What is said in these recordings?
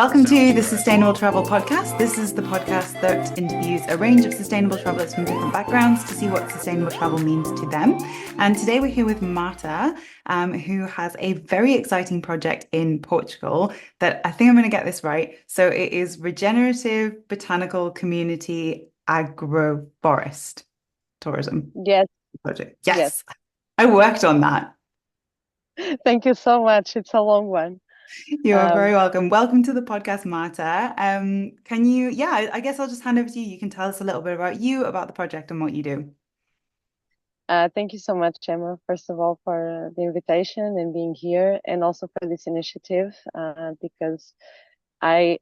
Welcome to the Sustainable Travel Podcast. This is the podcast that interviews a range of sustainable travelers from different backgrounds to see what sustainable travel means to them. And today we're here with Marta, who has a very exciting project in Portugal that I think I'm going to get this right. So it is regenerative botanical community agroforest tourism Yes, project. yes. Yes, I worked on that. Thank you so much. It's a long one. You are very Um, welcome. Welcome to the podcast, Marta. Can you, yeah, I guess I'll just hand over to you. You can tell us a little bit about you, about the project and what you do. Thank you so much, Gemma, first of all, for the invitation and being here, and also for this initiative, because I,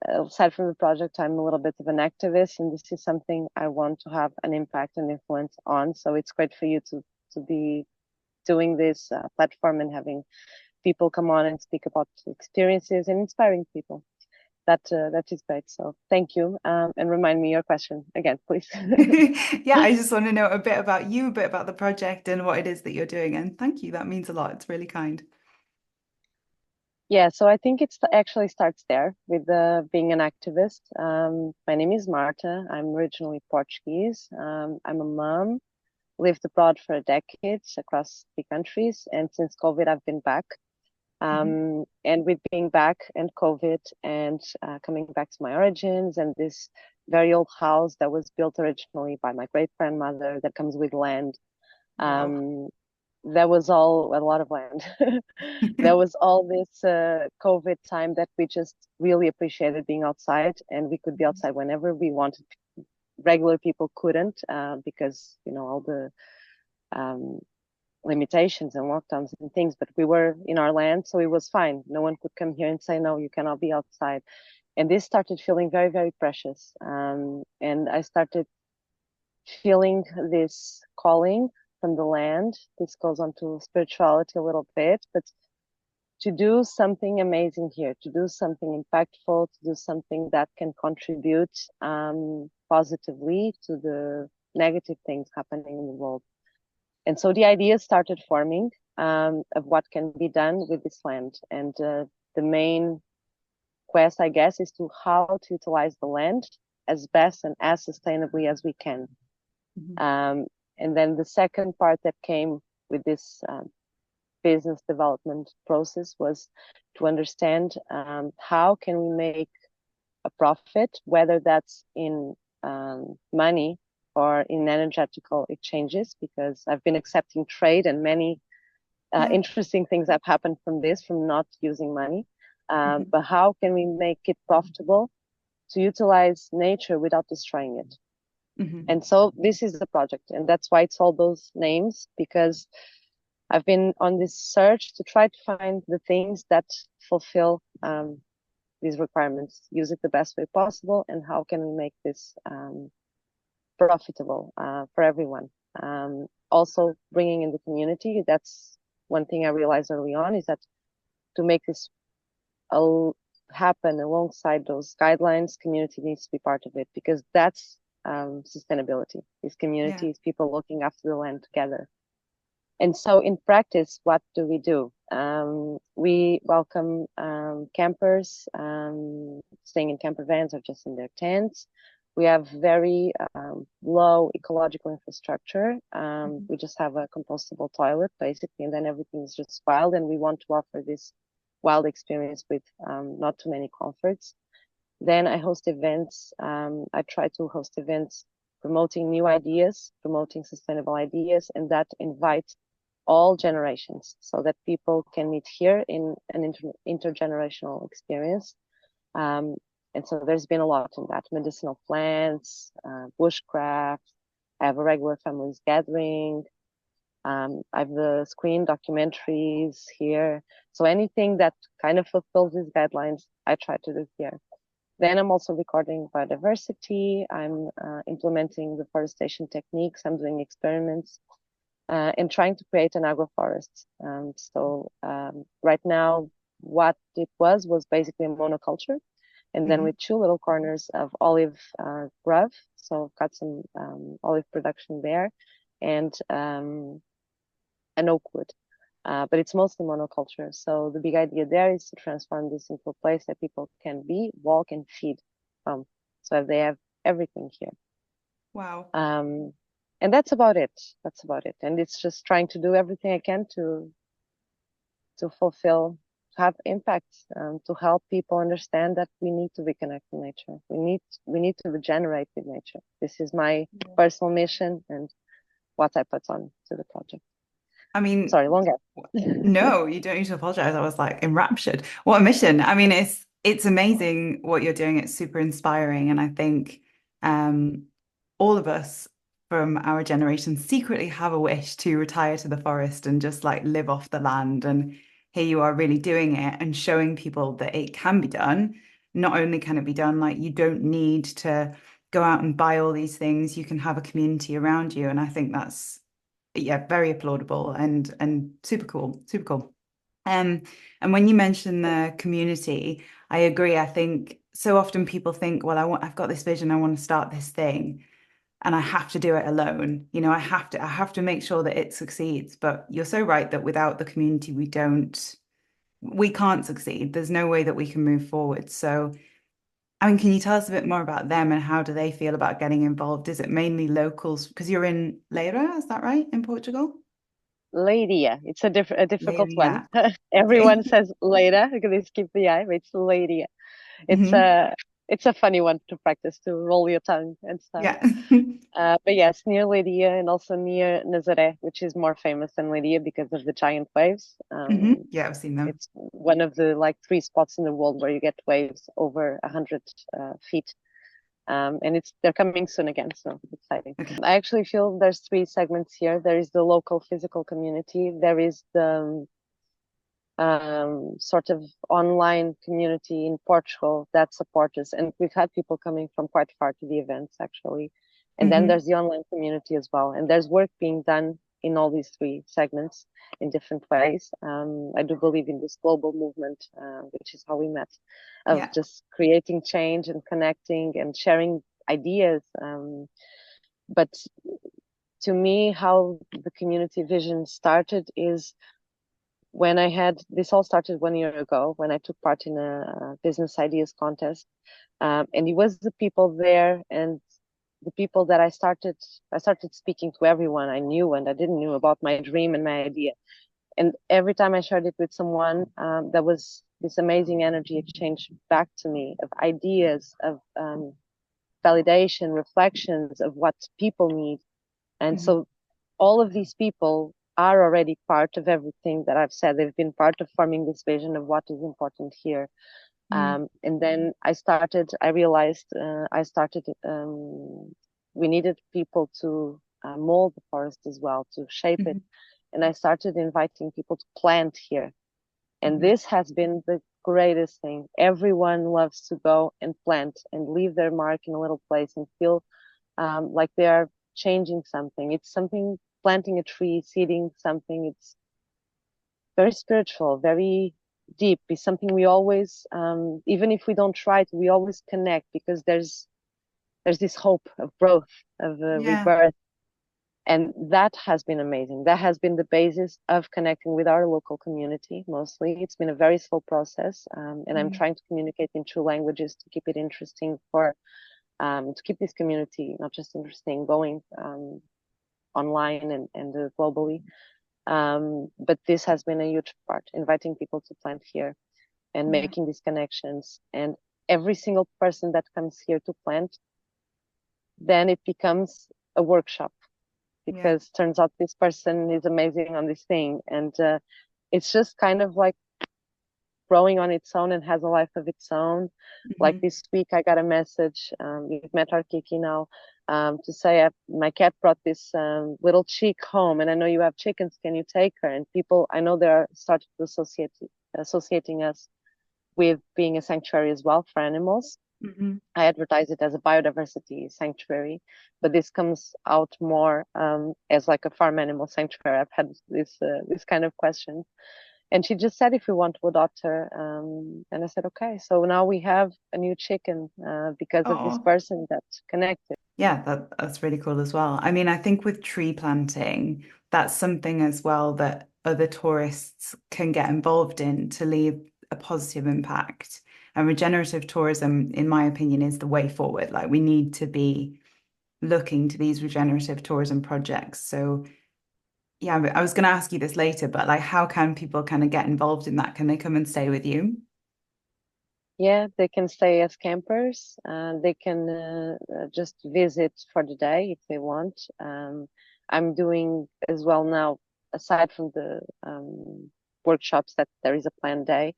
aside from the project, I'm a little bit of an activist, and this is something I want to have an impact and influence on. So it's great for you to be doing this platform and having people come on and speak about experiences and inspiring people. That is great. So thank you. And remind me your question again, please. Yeah, I just want to know a bit about you, a bit about the project and what it is that you're doing. And thank you. That means a lot. It's really kind. Yeah, so I think it actually starts there with being an activist. My name is Marta. I'm originally Portuguese. I'm a mom, lived abroad for decades across three countries, and since COVID, I've been back. Mhm. And with being back and COVID and coming back to my origins and this very old house that was built originally by my great grandmother that comes with land, Wow. um, that was all a lot of land. There was all this COVID time that we just really appreciated being outside, and we could be outside whenever we wanted. Regular people couldn't because all the um, limitations and lockdowns and things, but we were in our land, so it was fine. No one could come here and say, no, you cannot be outside. And this started feeling very, very precious. And I started feeling this calling from the land. This goes on to spirituality a little bit, but to do something amazing here, to do something impactful, to do something that can contribute positively to the negative things happening in the world. And so the idea started forming of what can be done with this land. And the main quest, I guess, is to how to utilize the land as best and as sustainably as we can. Mhm. Um, and then the second part that came with this business development process was to understand how can we make a profit, whether that's in money or in energetical exchanges, because I've been accepting trade and many Yeah. interesting things have happened from this, from not using money. Mhm. But how can we make it profitable to utilize nature without destroying it? Mhm. And so this is the project, and that's why it's all those names, because I've been on this search to try to find the things that fulfill these requirements, use it the best way possible, and how can we make this profitable for everyone. Also, bringing in the community. That's one thing I realized early on, is that to make this happen alongside those guidelines, community needs to be part of it, because that's sustainability. This Yeah. community is people looking after the land together. And so in practice, what do? We welcome campers staying in camper vans or just in their tents. We have very low ecological infrastructure. Mhm. We just have a compostable toilet, basically, and then everything is just wild. And we want to offer this wild experience with not too many comforts. Then I host events. I try to host events promoting new ideas, promoting sustainable ideas, and that invite all generations so that people can meet here in an intergenerational experience. Um, and so there's been a lot in that: medicinal plants, bushcraft. I have a regular families gathering. I have the screen documentaries here. So anything that kind of fulfills these guidelines, I try to do here. Then I'm also recording biodiversity. I'm implementing reforestation techniques. I'm doing experiments and trying to create an agroforest. Right now, what it was basically a monoculture, and then Mhm. with two little corners of olive grove. So I've got some olive production there, and an oak wood. but it's mostly monoculture. So the big idea there is to transform this into a place that people can be, walk, and feed from. So they have everything here. Wow. And that's about it. That's about it. And it's just trying to do everything I can to fulfill, to have impact, to help people understand that we need to reconnect with nature. We need to regenerate with nature. This is my personal mission and what I put on to the project. I mean, Sorry, long answer. no, you don't need to apologize. I was like enraptured. What a mission. I mean, it's amazing what you're doing. It's super inspiring. And I think um all of us from our generation secretly have a wish to retire to the forest and just like live off the land. And here you are really doing it and showing people that it can be done. Not only can it be done, like you don't need to go out and buy all these things. You can have a community around you. And I think that's yeah, very applaudable and super cool, super cool. Um, and when you mention the community, I agree. I think so often people think, well, I've got this vision, I want to start this thing, and I have to do it alone. You know, I have to make sure that it succeeds. But you're so right that without the community, we can't succeed. There's no way that we can move forward. So I mean, can you tell us a bit more about them and how do they feel about getting involved? Is it mainly locals? Because you're in Leiria, is that right, in Portugal? Leiria. It's a difficult one. Leiria. Okay. Everyone says Leira because they skip the I, but it's Leiria. It's Hmm. a it's a funny one to practice to roll your tongue and stuff. Yeah. But yes, near Leiria and also near Nazaré, which is more famous than Leiria because of the giant waves. Yeah, I've seen them. It's one of the like three spots in the world where you get waves over 100 feet. And they're coming soon again, so exciting. Okay. I actually feel there's three segments here. There is the local physical community. There is the sort of online community in Portugal that support us. And we've had people coming from quite far to the events actually. And then Hmm. there's the online community as well. And there's work being done in all these three segments in different ways. I do believe in this global movement, which is how we met, of Yeah. just creating change and connecting and sharing ideas. But to me, how the community vision started is when this all started 1 year ago when I took part in a business ideas contest. And it was the people there and the people that I started speaking to everyone I knew and I didn't know about my dream and my idea. And every time I shared it with someone, there was this amazing energy exchange back to me of ideas, of validation, reflections of what people need. And Hmm. so all of these people are already part of everything that I've said. They've been part of forming this vision of what is important here. Mm. And then I realized we needed people to mold the forest as well, to shape it. Hmm. And I started inviting people to plant here. And Hmm. this has been the greatest thing. Everyone loves to go and plant and leave their mark in a little place and feel like they are changing something. It's something, planting a tree, seeding something. It's very spiritual, very deep. It's something we always, even if we don't try to, we always connect because there's this hope of growth, of Yeah. rebirth, and that has been amazing. That has been the basis of connecting with our local community. Mostly, it's been a very slow process, and I'm Mm. trying to communicate in two languages to keep it interesting for to keep this community not just interesting going online and globally. But this has been a huge part, inviting people to plant here and Yeah. making these connections. And every single person that comes here to plant, then it becomes a workshop Yeah. because turns out this person is amazing on this thing. And it's just kind of like growing on its own and has a life of its own. Like Hmm. this week, I got a message. We've met our Kiki now to say my cat brought this little chick home, and I know you have chickens. Can you take her? And people, I know they're starting to associating us with being a sanctuary as well for animals. Hmm. I advertise it as a biodiversity sanctuary, but this comes out more as like a farm animal sanctuary. I've had this kind of question, and she just said if we want to adopt her, and I said okay. So now we have a new chicken because of this Oh, person that connected. yeah, that's really cool as well. I mean, I think with tree planting, that's something as well that other tourists can get involved in to leave a positive impact. And regenerative tourism, in my opinion, is the way forward. Like we need to be looking to these regenerative tourism projects. So yeah, I was going to ask you this later, but like, how can people kind of get involved in that? Can they come and stay with you? Yeah, they can stay as campers. They can just visit for the day if they want. I'm doing as well now, aside from the workshops, that there is a planned day,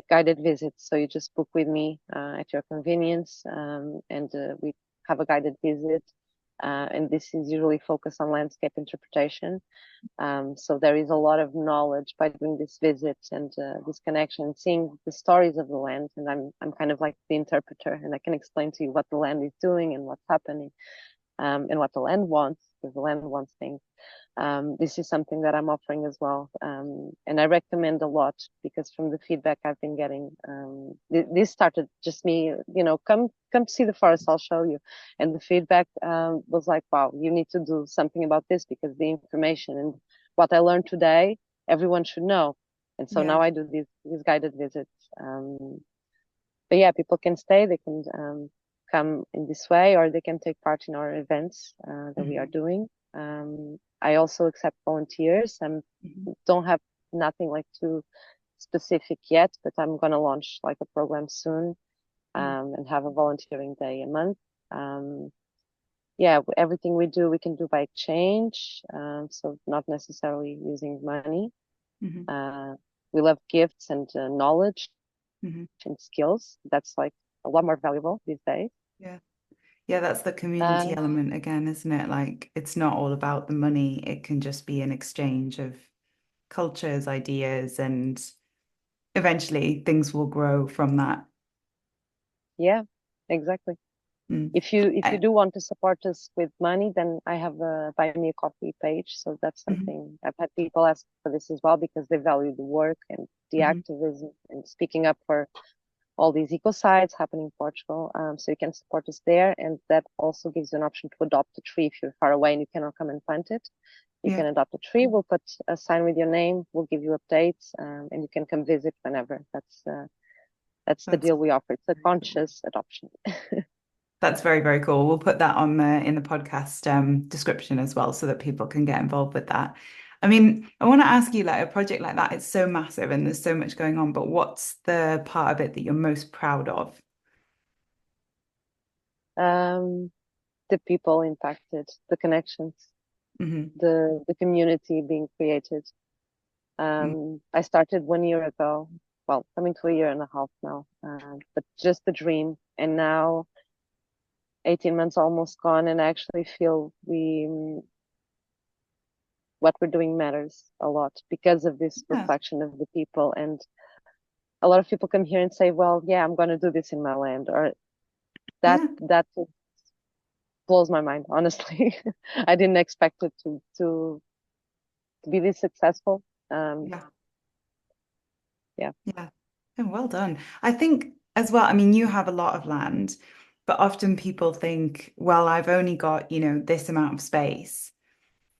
guided visits. So you just book with me at your convenience, and we have a guided visit. And this is usually focused on landscape interpretation. So there is a lot of knowledge by doing this visit and this connection, seeing the stories of the land. And I'm kind of like the interpreter, and I can explain to you what the land is doing and what's happening, and what the land wants, because the land wants things. This is something that I'm offering as well, and I recommend a lot because from the feedback I've been getting, this started just me, come see the forest, I'll show you, and the feedback was like, wow, you need to do something about this because the information and what I learned today, everyone should know, and so Yeah. now I do these guided visits. But yeah, people can stay, they can come in this way, or they can take part in our events that we are Mhm. doing. I also accept volunteers. I Mhm. don't have nothing like too specific yet, but I'm gonna launch like a program soon, Mm. and have a volunteering day a month. Um, yeah, everything we do, we can do by exchange, so not necessarily using money. Mhm. Uh, we love gifts and knowledge Mhm. and skills. That's like a lot more valuable these days. Yeah. Yeah, that's the Uh, community element again, isn't it? Like it's not all about the money. It can just be an exchange of cultures, ideas, and eventually things will grow from that. yeah, exactly. Mm. If you I- do want to support us with money, then I have a buy me a coffee page. So that's mhm. something I've had people ask for this as well because they value the work and the Mhm. activism and speaking up for all these ecocides happening in Portugal. So you can support us there, and that also gives you an option to adopt a tree if you're far away and you cannot come and plant it. You Yeah, can adopt a tree. We'll put a sign with your name. We'll give you updates, and you can come visit whenever. That's the that's deal we offer. It's a very cool. conscious adoption. That's very, very cool. We'll put that on the in the podcast description as well so that people can get involved with that. I mean, I want to ask you, like a project like that, it's so massive and there's so much going on, but what's the part of it that you're most proud of? Um, the people impacted, the connections, Hmm. the community being created. I started 1 year ago, well, coming to a year and a half now, but just the dream. And now 18 months almost gone, and I actually feel what we're doing matters a lot because of this Yeah, reflection of the people. And a lot of people come here and say, well, yeah, I'm going to do this in my land, or that yeah, that blows my mind, honestly. I didn't expect it to be this successful. Um, yeah, yeah. yeah. Oh, well done. I think as well, I mean, you have a lot of land, but often people think, well, I've only got, this amount of space.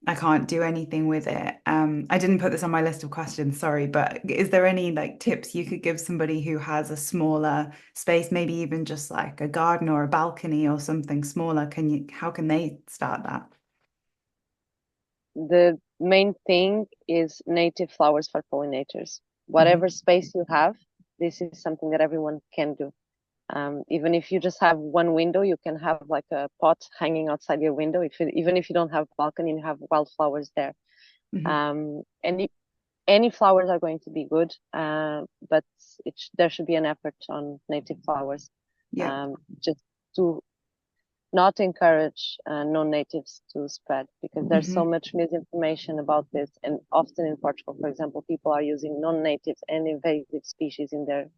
I can't do anything with it. I didn't put this on my list of questions, sorry, but is there any like tips you could give somebody who has a smaller space, maybe even just like a garden or a balcony or something smaller? How can they start that? The main thing is native flowers for pollinators. Whatever Hmm. space you have, this is something that everyone can do. Even if you just have one window, you can have like a pot hanging outside your window. Even if you don't have a balcony, you have wildflowers there. Hmm. And any flowers are going to be good, but there should be an effort on native flowers, Yeah. um, just to not encourage non-natives to spread because there's so Hmm. much misinformation about this. And often in Portugal, for example, people are using non-natives and invasive species in their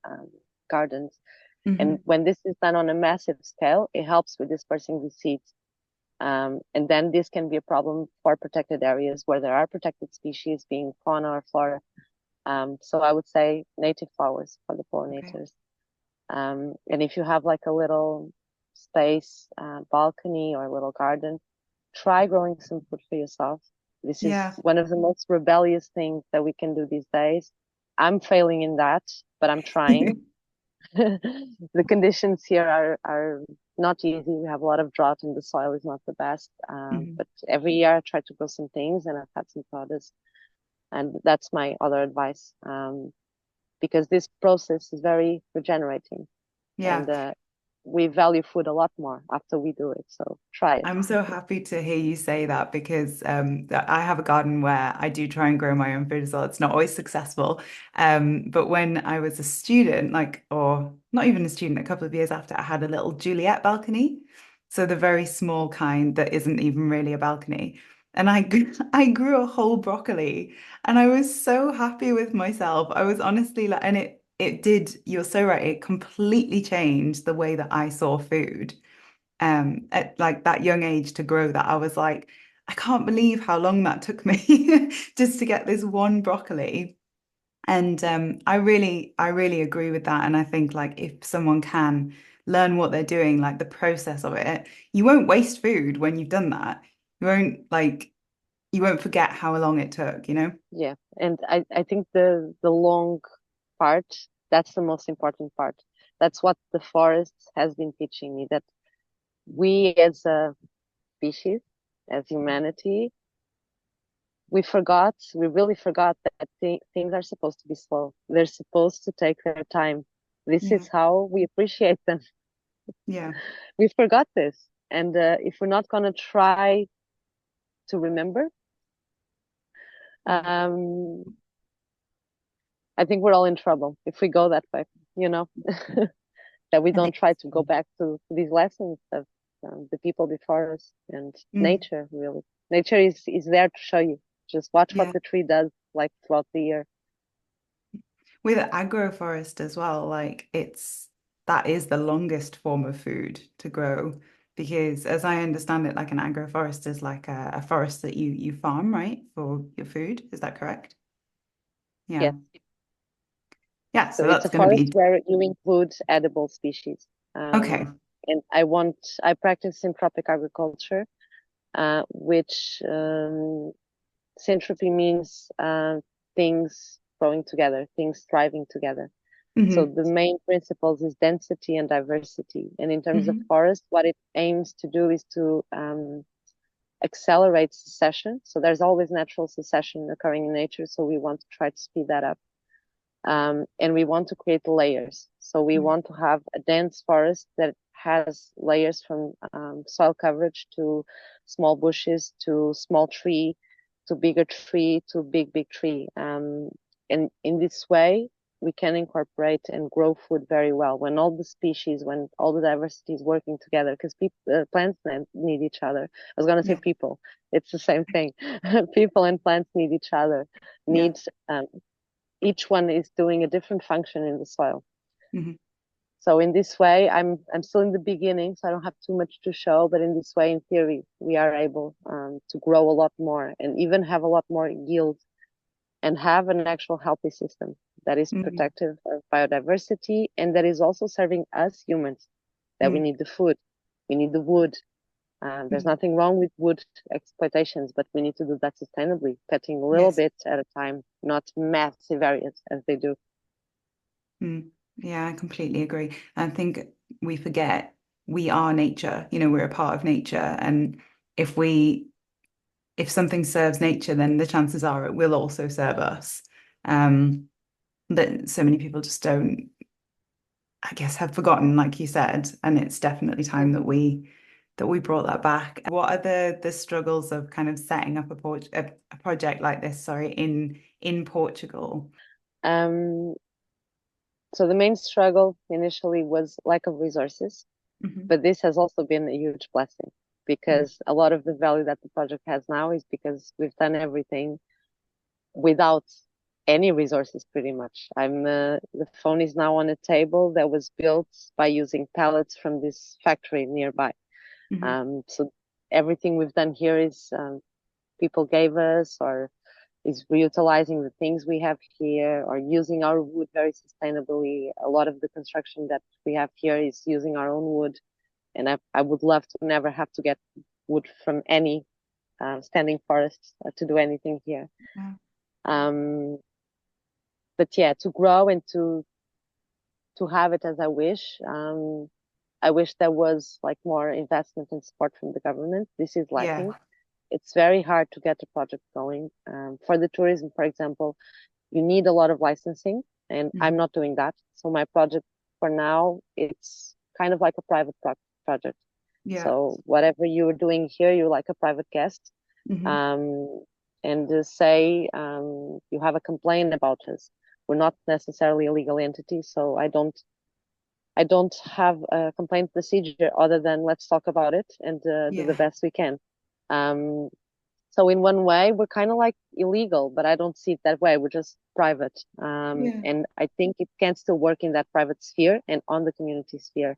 gardens. And Hmm. when this is done on a massive scale, it helps with dispersing the seeds. And then this can be a problem for protected areas where there are protected species, being fauna or flora. So I would say native flowers for the Okay. pollinators. And if you have like a little space, balcony or a little garden, try growing some food for yourself. This is Yeah. one of the most rebellious things that we can do these days. I'm failing in that, but I'm trying. The conditions here are not easy. We have a lot of drought and the soil is not the best. Mhm. But every year I try to grow some things and I've had some produce. And that's my other advice. Because this process is very regenerating Yeah. and we value food a lot more after we do it. So try it. I'm so happy to hear you say that because I have a garden where I do try and grow my own food as well. It's not always successful. But when I was a student, like, or not even a student, a couple of years after, I had a little Juliet balcony. So the very small kind that isn't even really a balcony. And I grew a whole broccoli and I was so happy with myself. I was honestly like, and it did, you're so right, it completely changed the way that I saw food at like that young age to grow that. I was like, I can't believe how long that took me just to get this one broccoli. And I really agree with that. And I think like if someone can learn what they're doing, like the process of it, you won't waste food when you've done that. You won't forget how long it took, you know? Yeah. And I think the long part, that's the most important part. That's what the forest has been teaching me, that we as a species, as humanity, we really forgot that things are supposed to be slow. They're supposed to take their time. This Yeah. is how we appreciate them. Yeah. We forgot this. And if we're not going to try to remember, Mhm. um, I think we're all in trouble if we go that way, you know, that we I don't think try to go back to these lessons of the people before us and mm, nature, really. Nature is there to show you. Just watch what yeah. the tree does like throughout the year. With agroforest as well, like that is the longest form of food to grow because as I understand it, like an agroforest is like a forest that you farm, right, for your food. Is that correct? Yeah. Yes. Yeah, So so it's that's a going to forest be where you include edible species. okay. And I practice in tropic agriculture, which syntropy means things growing together, things thriving together. So Hmm. the main principles is density and diversity. And in terms of Hmm. forest, what it aims to do is to accelerate succession. So there's always natural succession occurring in nature. So we want to try to speed that up. And we want to create layers. So we want to have a dense forest that has layers from soil coverage to small bushes to small tree to bigger tree to big tree. And in this way, we can incorporate and grow food very well when all the species, when all the diversity is working together, because plants need each other. I was going to say Yeah. people. It's the same thing. People and plants need each other, Yeah. need each one is doing a different function in the soil. Hmm. So in this way, I'm still in the beginning, so I don't have too much to show. But in this way, in theory, we are able to grow a lot more and even have a lot more yield and have an actual healthy system that is Hmm. protective of biodiversity and that is also serving us humans. That we need the food, we need the wood. There's Hmm. nothing wrong with wood exploitations, but we need to do that sustainably, cutting a little Yes. bit at a time, not massive areas as they do. Mm. Yeah, I completely agree. I think we forget we are nature, we're a part of nature. And if we if something serves nature, then the chances are it will also serve us. Um, that so many people just don't, I guess, have forgotten, like you said, and it's definitely time that we brought that back. What are the struggles of kind of setting up a project like this, sorry, in Portugal? Um, so the main struggle initially was lack of resources, Hmm. but this has also been a huge blessing because a lot of the value that the project has now is because we've done everything without any resources pretty much. The phone is now on a table that was built by using pallets from this factory nearby. Hmm. So everything we've done here is people gave us or is reutilizing the things we have here or using our wood very sustainably. A lot of the construction that we have here is using our own wood. And I would love to never have to get wood from any standing forests to do anything here. Yeah. Um, but yeah, to grow and to have it as I wish. I wish there was like more investment and support from the government. This is Yeah. lacking. It's very hard to get a project going. For the tourism, for example, you need a lot of licensing, and I'm Mhm. not doing that. So my project for now, it's kind of like a private project. Yeah. So whatever you're doing here, you're like a private guest. Hmm. Um, and say you have a complaint about us. We're not necessarily a legal entity, so I don't have a complaint procedure other than let's talk about it and do the Yeah. best we can. Um, so in one way, we're kind of like illegal, but I don't see it that way. We're just private. Yeah. And I think it can still work in that private sphere and on the community sphere.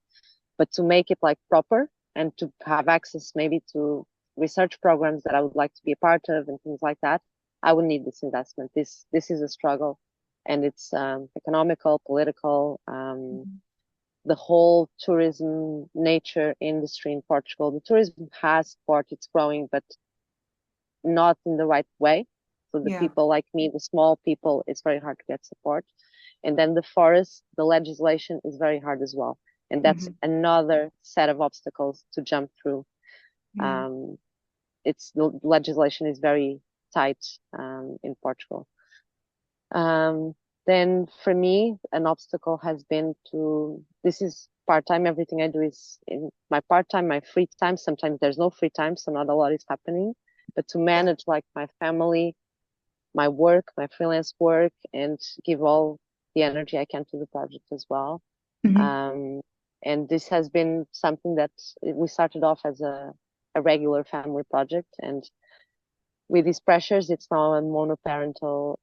But to make it like proper and to have access maybe to research programs that I would like to be a part of and things like that, I would need this investment. This is a struggle, and it's economical, political. Mhm. The whole tourism nature industry in Portugal. The tourism has support, it's growing, but not in the right way. So the Yeah. people like me, the small people, it's very hard to get support. And then the forest, the legislation is very hard as well. And that's Hmm. another set of obstacles to jump through. Yeah. Um, it's the legislation is very tight in Portugal. Um, then for me, an obstacle has been to, this is part-time. Everything I do is in my part-time, my free time. Sometimes there's no free time, so not a lot is happening. But to Yeah. manage like my family, my work, my freelance work, and give all the energy I can to the project as well. Hmm. Um, and this has been something that we started off as a regular family project. And with these pressures, it's now a monoparental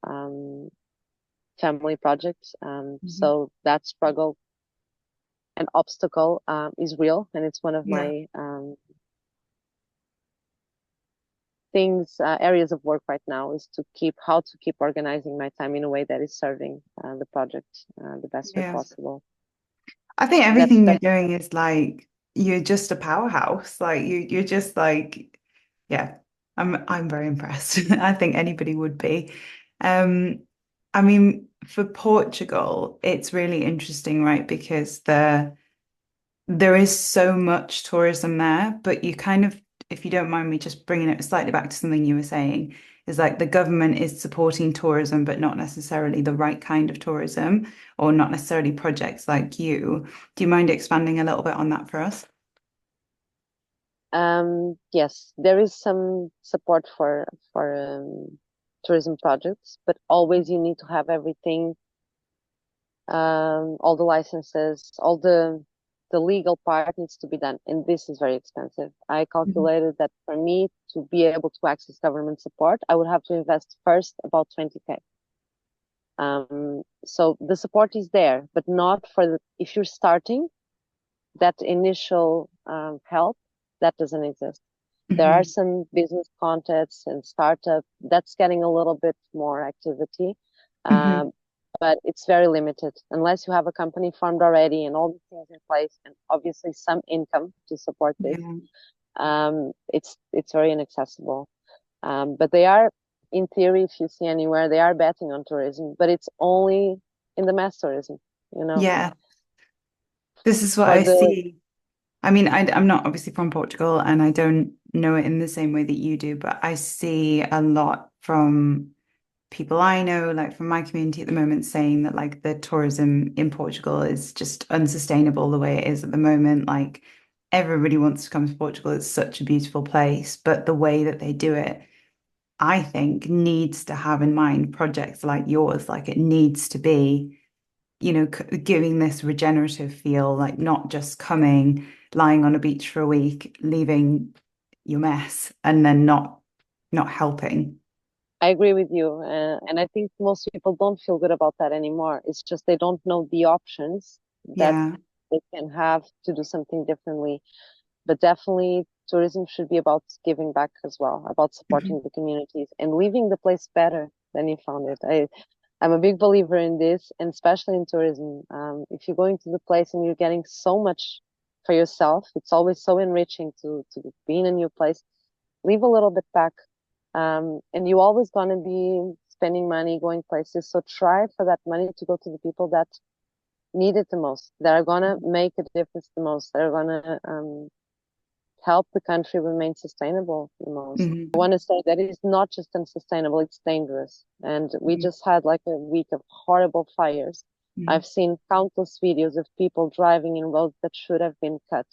family project. Hmm. So that struggle and obstacle is real, and it's one of Yeah. my things, areas of work right now is to keep how to keep organizing my time in a way that is serving the project the best way Yeah. possible. I think That's everything you're that's doing is like you're just a powerhouse. Like you're just like, yeah, I'm very impressed. I think anybody would be. Um, I mean, for Portugal, it's really interesting, right? Because there is so much tourism there, but you kind of, if you don't mind me just bringing it slightly back to something you were saying, is like the government is supporting tourism, but not necessarily the right kind of tourism, or not necessarily projects like you. Do you mind expanding a little bit on that for us? yes, there is some support for tourism projects, but always you need to have everything, all the licenses, all the legal part needs to be done, and this is very expensive. I Mhm. calculated that for me to be able to access government support, I would have to invest first about 20K. So the support is there, but not for if you're starting, that initial help, that doesn't exist. There are Mhm. some business contests and startup that's getting a little bit more activity, Mhm. um, but it's very limited unless you have a company formed already and all the things in place, and obviously some income to support this. Yeah. It's very inaccessible. But they are, in theory, if you see anywhere, they are betting on tourism, but it's only in the mass tourism, you know, Yeah. This is what for I the see. I mean, I'm not obviously from Portugal and I don't know it in the same way that you do, but I see a lot from people I know, like from my community at the moment, saying that like the tourism in Portugal is just unsustainable the way it is at the moment. Like everybody wants to come to Portugal. It's such a beautiful place, but the way that they do it, I think, needs to have in mind projects like yours. Like it needs to be, giving this regenerative feel, like not just coming, lying on a beach for a week, leaving your mess, and then not helping. I agree with you, and I think most people don't feel good about that anymore. It's just they don't know the options that Yeah. they can have to do something differently. But definitely, tourism should be about giving back as well, about Mhm. supporting the communities and leaving the place better than you found it. I'm a big believer in this, and especially in tourism. If you're going to the place and you're getting so much for yourself, it's always so enriching to be in a new place. leave a little bit back. And you always gonna be spending money going places. So try for that money to go to the people that need it the most, that are gonna make a difference the most, that are gonna help the country remain sustainable the most. I want to say that it's not just unsustainable, it's dangerous. And we just had like a week of horrible fires. I've seen countless videos of people driving in roads that should have been cut.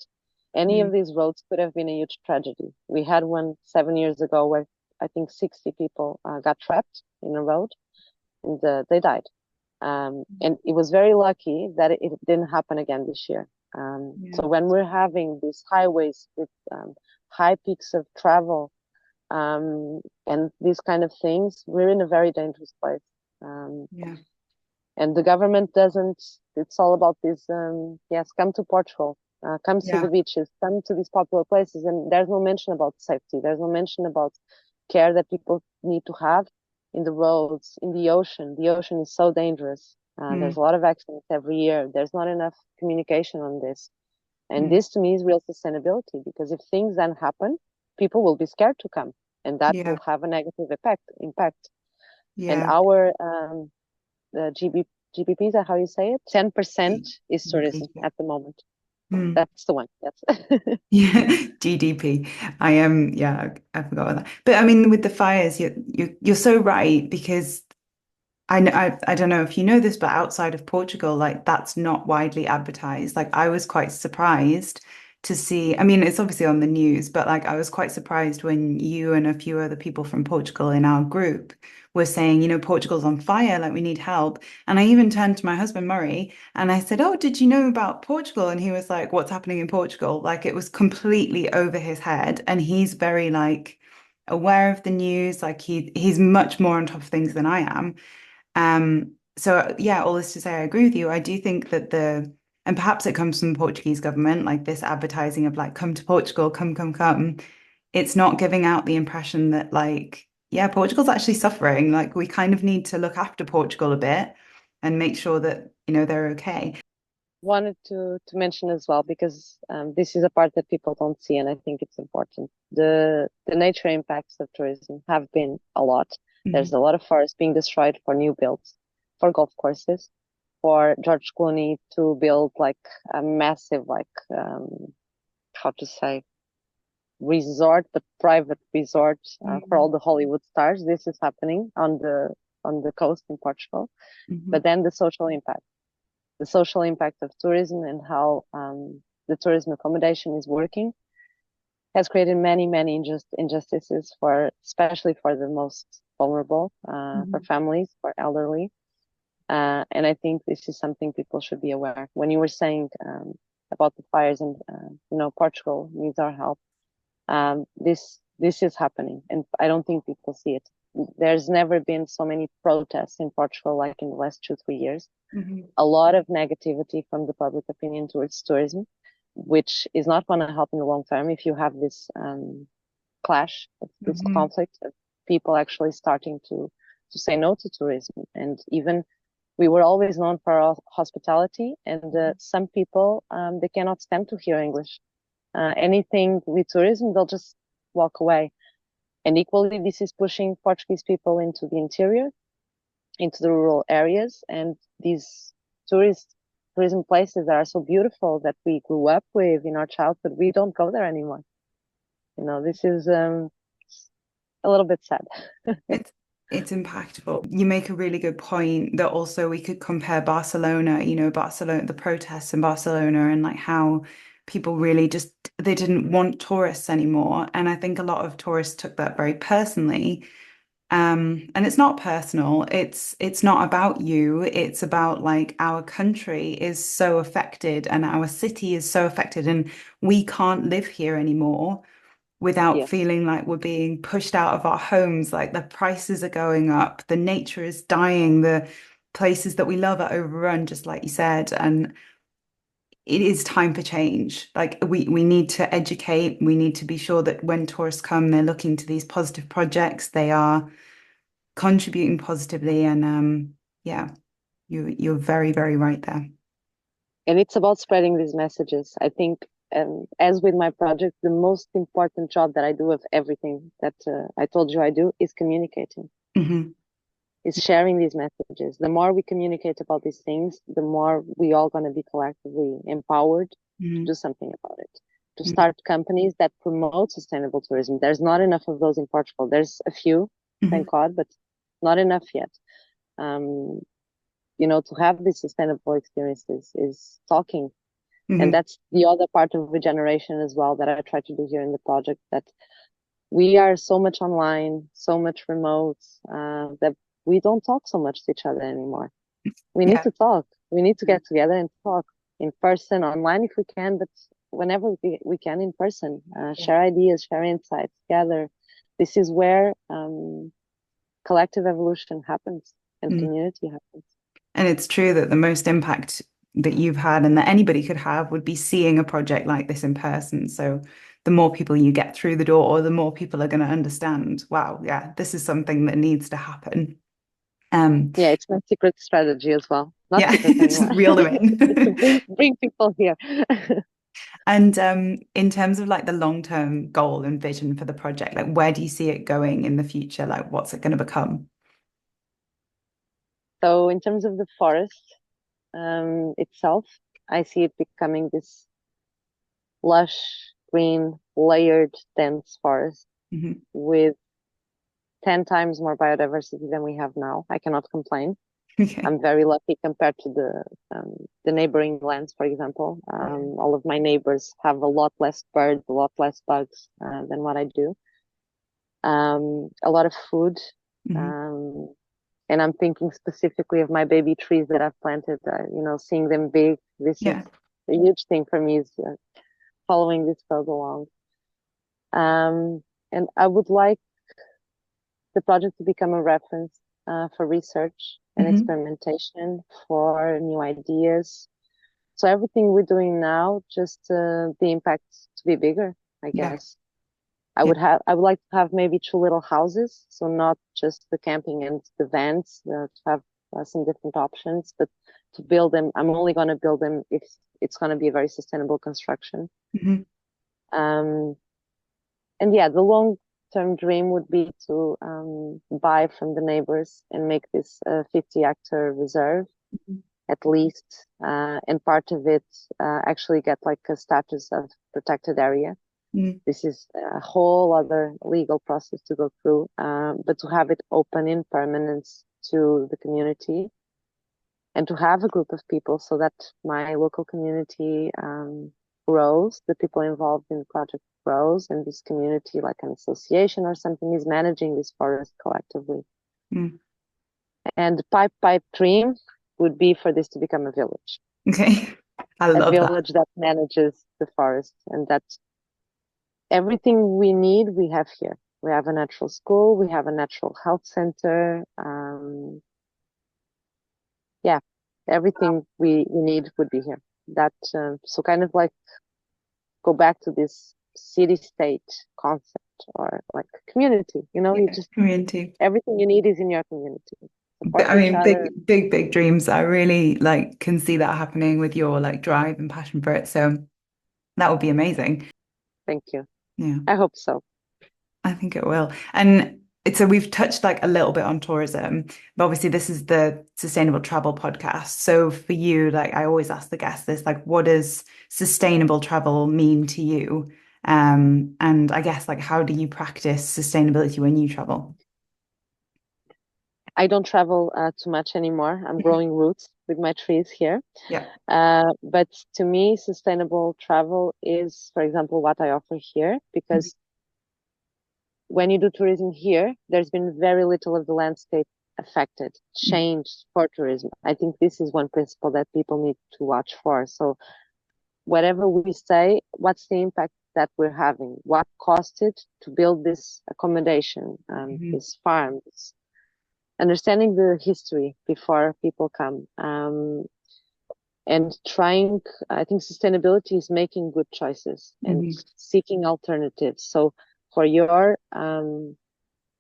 Any of these roads could have been a huge tragedy. We had one 7 years ago where I think 60 people got trapped in a road and they died. And it was very lucky that it didn't happen again this year. So when we're having these highways with high peaks of travel and these kind of things, we're in a very dangerous place. And the government doesn't, it's all about this, yes, come to Portugal, come see the beaches, come to these popular places. And there's no mention about safety. There's no mention about care that people need to have in the roads, in the ocean. The ocean is so dangerous. There's a lot of accidents every year. There's not enough communication on this. And this to me is real sustainability, because if things then happen, people will be scared to come, and that will have a negative impact. And our GBP, is that how you say it? 10% is tourism at the moment. That's the one. Yes. GDP. I am, I forgot about that. But I mean, with the fires, you're so right, because I know, I don't know if you know this, but outside of Portugal, like that's not widely advertised. Like I was quite surprised to see, I mean, it's obviously on the news, but like I was quite surprised when you and a few other people from Portugal in our group were saying, Portugal's on fire, like we need help. And I even turned to my husband, Murray, and I said, "Oh, did you know about Portugal?" And he was like, "What's happening in Portugal?" Like it was completely over his head. And he's very like aware of the news. Like he's much more on top of things than I am. So yeah, all this to say, I agree with you. I do think that and perhaps it comes from the Portuguese government, like this advertising of like, come to Portugal, come, come, come. It's not giving out the impression that like, yeah, Portugal's actually suffering. Like we kind of need to look after Portugal a bit and make sure that, they're okay. Wanted to mention as well, because this is a part that people don't see, and I think it's important. The nature impacts of tourism have been a lot. There's a lot of forests being destroyed for new builds, for golf courses, for George Clooney to build like a massive, like how to say, resort, but private resort for all the Hollywood stars. This is happening on the coast in Portugal. But then the social impact of tourism and how the tourism accommodation is working has created many, many injustices especially for the most vulnerable, for families, for elderly. And I think this is something people should be aware. When you were saying about the fires and, Portugal needs our help, this is happening, and I don't think people see it. There's never been so many protests in Portugal like in the last 2-3 years. A lot of negativity from the public opinion towards tourism, which is not going to help in the long term if you have this clash, this conflict of people actually starting to say no to tourism. And even we were always known for our hospitality, and some people, they cannot stand to hear English. Anything with tourism, they'll just walk away. And equally, this is pushing Portuguese people into the interior, into the rural areas, and these tourism places that are so beautiful that we grew up with in our childhood, we don't go there anymore. This is a little bit sad. It's impactful. You make a really good point that also we could compare Barcelona, Barcelona, the protests in Barcelona, and like how people really they didn't want tourists anymore. And I think a lot of tourists took that very personally. And it's not personal. It's not about you. It's about like our country is so affected and our city is so affected, and we can't live here anymore without feeling like we're being pushed out of our homes. Like the prices are going up, the nature is dying, the places that we love are overrun, just like you said. And it is time for change. Like we need to educate. We need to be sure that when tourists come, they're looking to these positive projects. They are contributing positively. And yeah, you're very, very right there. And it's about spreading these messages. I think as with my project, the most important job that I do of everything that I told you I do is communicating, is sharing these messages. The more we communicate about these things, the more we all going to be collectively empowered to do something about it, to start companies that promote sustainable tourism. There's not enough of those in Portugal. There's a few, thank God, but not enough yet. To have these sustainable experiences is talking. And that's the other part of regeneration as well that I try to do here in the project, that we are so much online, so much remote, that we don't talk so much to each other anymore. We need to talk. We need to get together and talk in person, online if we can, but whenever we can in person, share ideas, share insights, gather. This is where collective evolution happens and community happens. And it's true that the most impact that you've had and that anybody could have would be seeing a project like this in person. So the more people you get through the door, the more people are going to understand, wow, yeah, this is something that needs to happen. Yeah, it's my secret strategy as well. Not yeah, secret anymore. just reel them in. to bring people here. And in terms of like the long-term goal and vision for the project, like where do you see it going in the future? Like what's it going to become? So in terms of the forest itself, I see it becoming this lush, green, layered, dense forest with 10 times more biodiversity than we have now. I cannot complain. Okay. I'm very lucky compared to the neighboring lands, for example. All of my neighbors have a lot less birds, a lot less bugs than what I do. A lot of food. And I'm thinking specifically of my baby trees that I've planted, seeing them big. This is a huge thing for me, is following this road along. And I would like the project to become a reference for research and experimentation, for new ideas. So everything we're doing now, just the impact to be bigger, I guess. I would like to have maybe 2 little houses, so not just the camping and the vans, to have some different options, but to build them. I'm only going to build them if it's going to be a very sustainable construction. And yeah, the long-term dream would be to buy from the neighbors and make this a 50-hectare reserve, at least, and part of it actually get like a status of protected area. This is a whole other legal process to go through, but to have it open in permanence to the community, and to have a group of people so that my local community grows, the people involved in the project grows, and this community, like an association or something, is managing this forest collectively. And the pipe dream would be for this to become a village. Okay. I love a village that manages the forest, and that everything we need, we have here. We have a natural school, we have a natural health center. Everything we need would be here. That so kind of like go back to this city-state concept, or like community. You just community. Everything you need is in your community. I mean, big dreams. I really like can see that happening with your like drive and passion for it. So that would be amazing. Thank you. Yeah, I hope so. I think it will. And so we've touched like a little bit on tourism, but obviously this is the sustainable travel podcast. So for you, like I always ask the guests this, like, what does sustainable travel mean to you? And I guess like how do you practice sustainability when you travel? I don't travel too much anymore. I'm growing roots with my trees here. Yeah. But to me, sustainable travel is, for example, what I offer here, because when you do tourism here, there's been very little of the landscape affected, changed for tourism. I think this is one principle that people need to watch for. So whatever we say, what's the impact that we're having? What cost it to build this accommodation, this farm, understanding the history before people come, and trying, I think sustainability is making good choices and seeking alternatives. So for your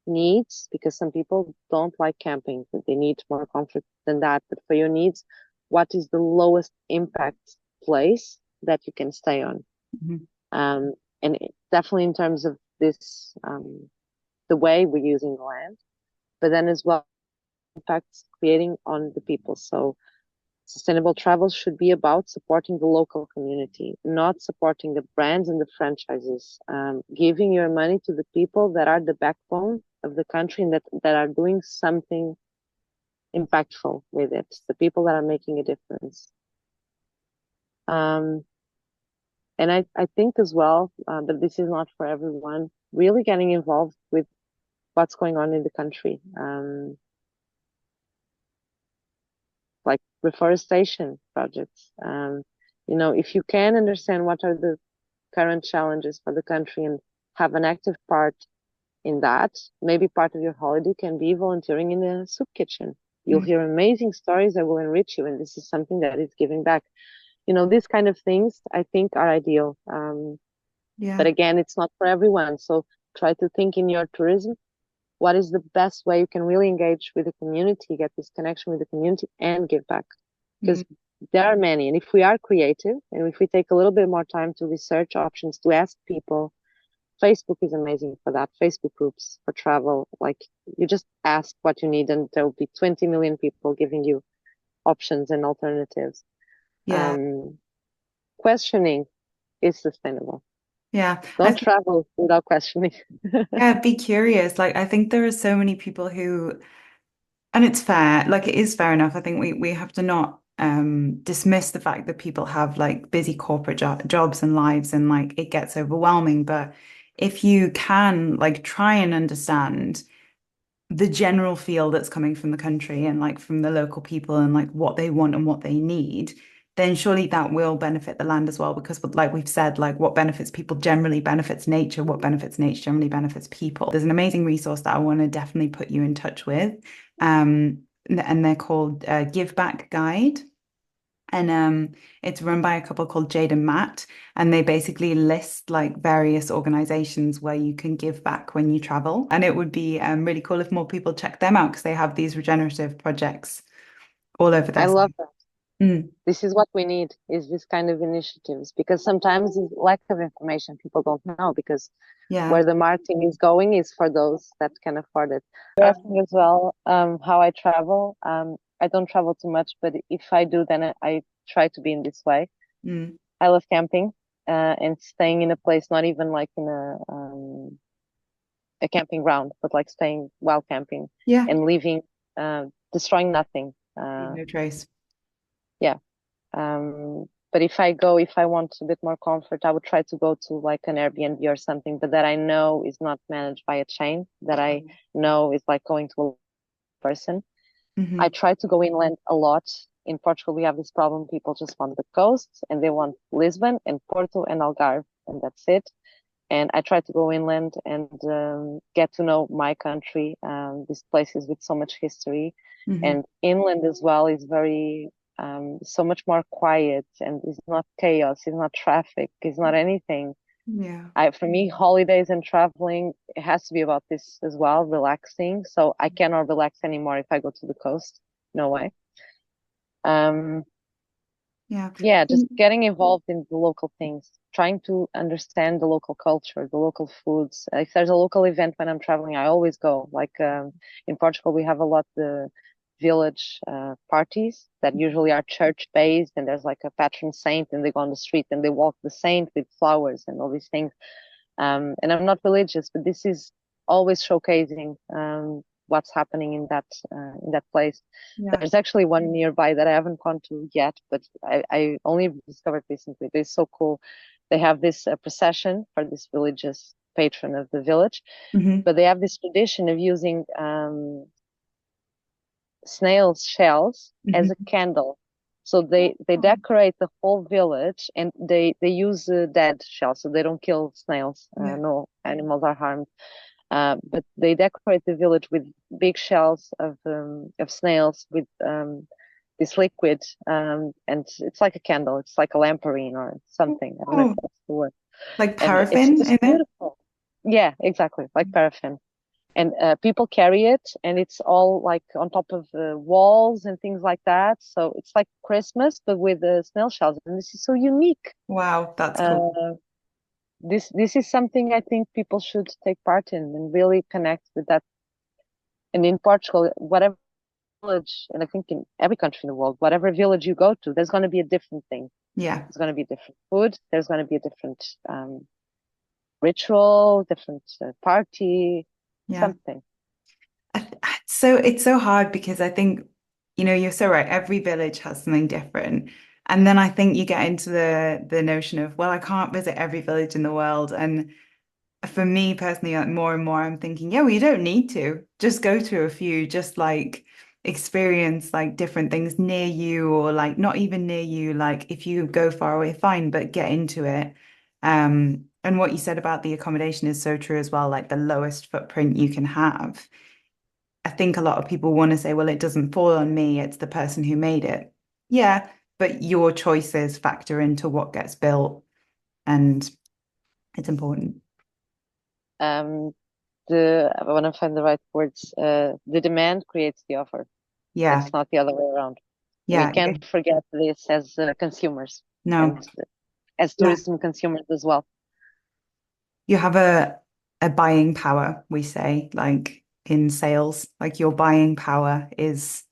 needs, because some people don't like camping, they need more comfort than that, but for your needs, what is the lowest impact place that you can stay on? Mhm. Um, and definitely in terms of this, the way we're using the land, but then as well, impacts creating on the people. So sustainable travel should be about supporting the local community, not supporting the brands and the franchises. Giving your money to the people that are the backbone of the country and that are doing something impactful with it, the people that are making a difference. Um, and I think as well, but this is not for everyone, really getting involved with what's going on in the country. Like reforestation projects. If you can understand what are the current challenges for the country and have an active part in that, maybe part of your holiday can be volunteering in a soup kitchen. You'll Mm. hear amazing stories that will enrich you, and this is something that is giving back. These kind of things I think are ideal. But Yeah. again, it's not for everyone. So try to think in your tourism, what is the best way you can really engage with the community, get this connection with the community, and give back? Mhm. Because there are many. And if we are creative and if we take a little bit more time to research options, to ask people, Facebook is amazing for that. Facebook groups for travel. Like you just ask what you need, and there will be 20 million people giving you options and alternatives. Yeah. Um, Questioning is sustainable. Yeah. I Don't think, travel without questioning. yeah, be curious. Like, I think there are so many people who, and it's fair, like it is fair enough. I think we have to not dismiss the fact that people have like busy corporate jobs and lives and like it gets overwhelming. But if you can like try and understand the general feel that's coming from the country and like from the local people and like what they want and what they need, then surely that will benefit the land as well. Because like we've said, like what benefits people generally benefits nature, what benefits nature generally benefits people. There's an amazing resource that I want to definitely put you in touch with. And they're called Give Back Guide. And it's run by a couple called Jade and Matt, and they basically list like various organizations where you can give back when you travel. And it would be really cool if more people check them out because they have these regenerative projects all over I their love site. that. Mm, This is what we need, is this kind of initiatives, because sometimes it's lack of information, people don't know, because yeah. where the marketing is going is for those that can afford it. Asking as well, how I travel. I don't travel too much, but if I do, then I try to be in this way. Mm, I love camping, and staying in a place, not even like in a camping ground, but like staying while camping yeah. and leaving, destroying nothing. Leave no trace. Yeah. But if I want a bit more comfort, I would try to go to like an Airbnb or something, but that I know is not managed by a chain, that I know is like going to a person. I Hmm. try to go inland a lot. In Portugal, we have this problem. People just want the coast and they want Lisbon and Porto and Algarve, and that's it. And I try to go inland and get to know my country, these places with so much history. Hmm. And inland as well is very, so much more quiet, and it's not chaos, it's not traffic, it's not anything. Yeah. For me, holidays and traveling, it has to be about this as well, relaxing. So I cannot relax anymore if I go to the coast. No way. Um, Yeah. yeah, just getting involved in the local things, trying to understand the local culture, the local foods. If there's a local event when I'm traveling, I always go. Like in Portugal, we have a lot the village parties that usually are church based, and there's like a patron saint, and they go on the street and they walk the saint with flowers and all these things. And I'm not religious, but this is always showcasing what's happening in that place. Yeah. There's actually one nearby that I haven't gone to yet, but I only discovered recently. It's so cool. They have this procession for this religious patron of the village, Hmm. but they have this tradition of using snail shells as a Hmm. candle. So they decorate the whole village, and they use dead shells, so they don't kill snails. Yeah. No animals are harmed. But they decorate the village with big shells of snails with this liquid, and it's like a candle. It's like a lamparine or something. I don't know if Oh, that's the word. like And it's paraffin just in it? beautiful. Yeah, exactly, like paraffin. and people carry it, and it's all like on top of walls and things like that. So it's like Christmas, but with the snail shells, and this is so unique. Wow, that's cool. Uh, this is something I think people should take part in and really connect with that. And in Portugal, whatever village, and I think in every country in the world, whatever village you go to, there's going to be a different thing. Yeah. There's going to be different food. There's going to be a different ritual, different party, Yeah. something. So it's so hard because I think, you're so right. Every village has something different. And then I think you get into the notion of, well, I can't visit every village in the world. And for me personally, like, more and more, I'm thinking, yeah, well, you don't need to. Just go to a few, just like experience like different things near you, or like not even near you. Like if you go far away, fine, but get into it. And what you said about the accommodation is so true as well, like the lowest footprint you can have. I think a lot of people want to say, well, it doesn't fall on me, it's the person who made it. Yeah, but your choices factor into what gets built, and it's important. Um, I want to find the right words. The demand creates the offer. Yeah, It's not the other way around. We yeah, can't forget this as consumers no, and as yeah. tourism consumers as well. You have a buying power, we say, like in sales, like your buying power is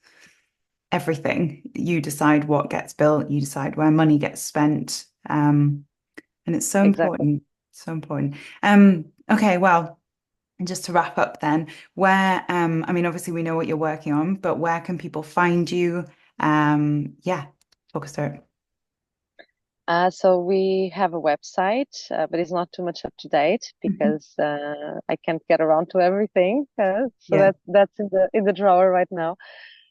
everything. You decide what gets built, you decide where money gets spent. And it's so Exactly. important, so important. Okay, well, and just to wrap up then, where I mean, obviously we know what you're working on, but where can people find you? Yeah, talk us through it. So we have a website, but it's not too much up to date Mhm. because I can't get around to everything. So Yeah. that's in the drawer right now.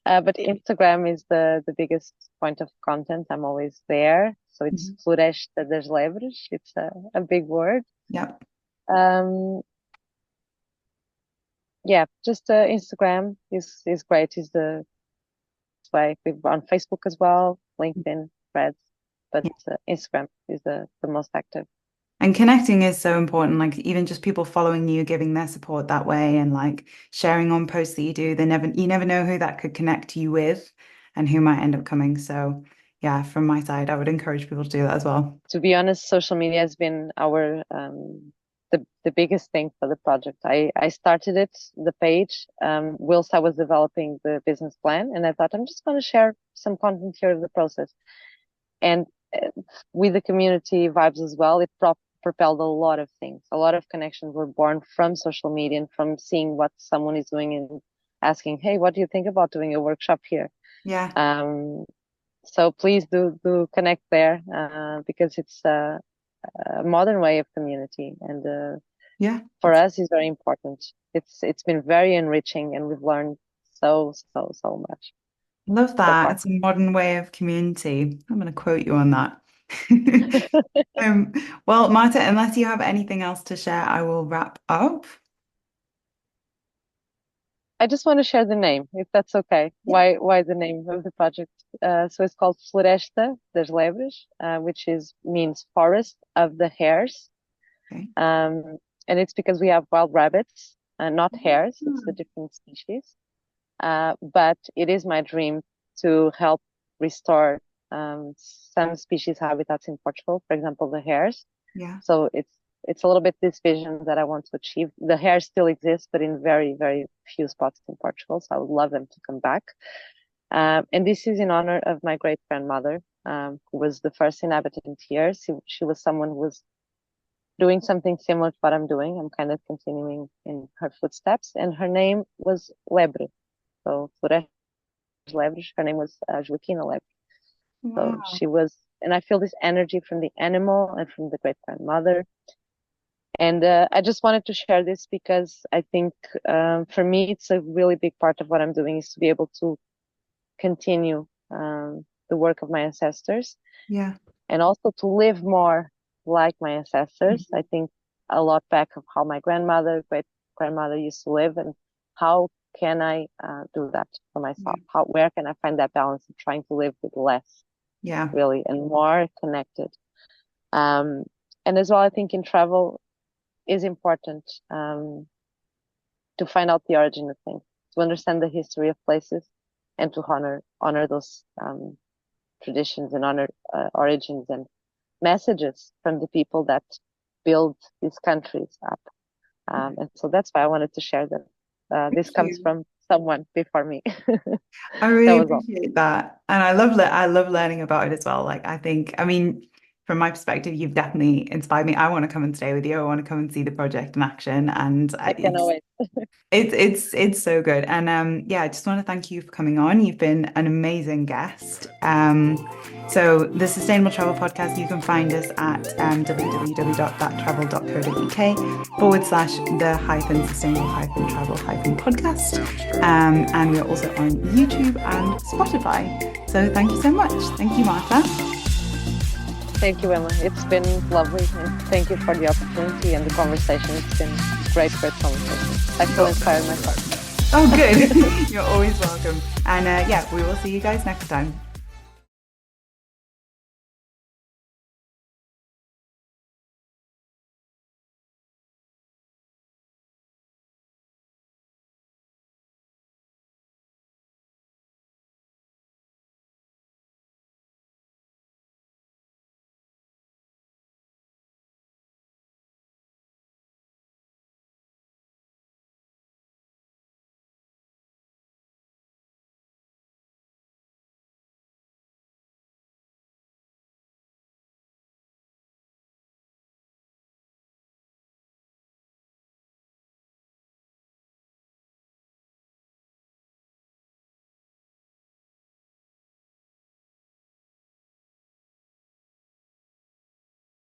But Instagram is the biggest point of content. I'm always there. So it's Mhm. Floresta das Lebres. It's a big word. Yep. Um, yeah, just Instagram is great. Is the way we're on Facebook as well, LinkedIn, Threads, but Yeah. Instagram is the most active. And connecting is so important. Like even just people following you, giving their support that way, and like sharing on posts that you do, you never know who that could connect you with and who might end up coming. So yeah, from my side, I would encourage people to do that as well. To be honest, social media has been our the biggest thing for the project. I started it, the page, whilst I was developing the business plan, and I thought I'm just going to share some content here of the process. And uh, with the community vibes as well, it propelled a lot of things. A lot of connections were born from social media and from seeing what someone is doing and asking, "Hey, what do you think about doing a workshop here?" Yeah. Um, so please do connect there because it's a modern way of community, and Yeah. for us is very important. It's been very enriching, and we've learned so much Love so that. far. It's a modern way of community. I'm going to quote you on that. Um, well, Marta, unless you have anything else to share, I will wrap up. I just want to share the name, if that's okay. Yeah. Why the name of the project? So it's called Floresta das Lebres, which is means forest of the hares. Okay. Um, and it's because we have wild rabbits, not hares. It's a Hmm. different species. But it is my dream to help restore some species habitats in Portugal, for example, the hares. Yeah. So it's a little bit this vision that I want to achieve. The hares still exist, but in very few spots in Portugal. So I would love them to come back. And this is in honor of my great grandmother, who was the first inhabitant here. She was someone who was doing something similar to what I'm doing. I'm kind of continuing in her footsteps, and her name was Lebre. So Floresta Lebres. Her name was Joaquina Lebres. So Wow. she was, and I feel this energy from the animal and from the great grandmother. And I just wanted to share this because I think for me, it's a really big part of what I'm doing is to be able to continue the work of my ancestors Yeah. and also to live more like my ancestors. I Mhm. think a lot back of how my grandmother, great grandmother used to live, and how can I do that for Yeah. myself? Where can I find that balance of trying to live with less, Yeah. really, and more connected? Um, and as well, I think in travel is important. to find out the origin of things, to understand the history of places, and to honor those traditions and honor origins and messages from the people that build these countries up. And so that's why I wanted to share that. This comes from someone before me. I really That was all. appreciate that. And I love learning about it as well. Like, I mean, from my perspective, you've definitely inspired me. I want to come and stay with you. I want to come and see the project in action. And I cannot wait. it's so good. And yeah, I just want to thank you for coming on. You've been an amazing guest. So the Sustainable Travel Podcast, you can find us at www.thattravel.co.uk/the-sustainable-travel-podcast. And we're also on YouTube and Spotify. So thank you so much. Thank you, Marta. Thank you, Emma. It's been lovely, and thank you for the opportunity and the conversation. It's been great conversation. I feel inspired myself. Oh, good. You're always welcome. And yeah, we will see you guys next time.